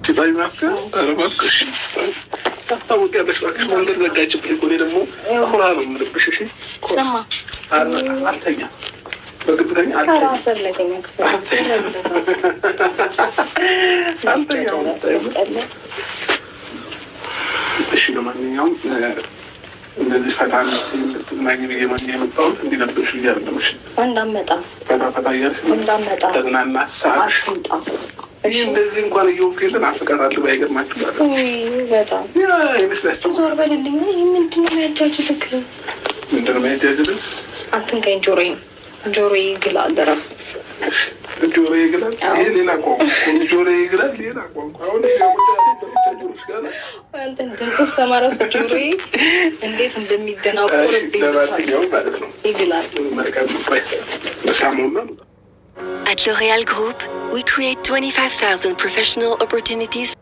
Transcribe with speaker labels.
Speaker 1: ሲባይ ማከ አረባክሽ ታውቂ ያለሽ ባክሽ መንገድ ዘጋችብኝ እኮ እኔ ደግሞ ኩራ ነው የምልብሽ። እሺ
Speaker 2: ሰማ
Speaker 1: አልተኛ በግብተኛ አልተኛ እሺ ለማንኛውም እንደዚህ ፈታን ማግኘት ብዬ የመጣሁት እንዲነበርሽ እያለሽ
Speaker 2: እንዳመጣ
Speaker 1: ፈታ እያልሽ
Speaker 2: እንዳመጣ
Speaker 1: ተዝናና ሰዓት ይህ እንደዚህ እንኳን እየወክልን አፍቃታለሁ። ባይገርማችሁ
Speaker 2: በጣም ዞር በልልኝ። ምንድን ነው የሚያጃጅልክ?
Speaker 1: ምንድን ነው የሚያጃጅልክ?
Speaker 2: አትንካኝ። ጆሮዬ ይግላል። እረፍ።
Speaker 1: ጆሮዬ ይግላል። ይሄ ሌላ ቋንቋ። ጆሮዬ ይግላል ሌላ ቋንቋ። አሁን
Speaker 2: አንተን ድምፅ ስሰማ እራሱ ጆሮዬ እንዴት እንደሚደናቆርብኝ
Speaker 1: ማለት ነው።
Speaker 2: ይግላል።
Speaker 3: At L'Oréal Group, we create 25,000 professional opportunities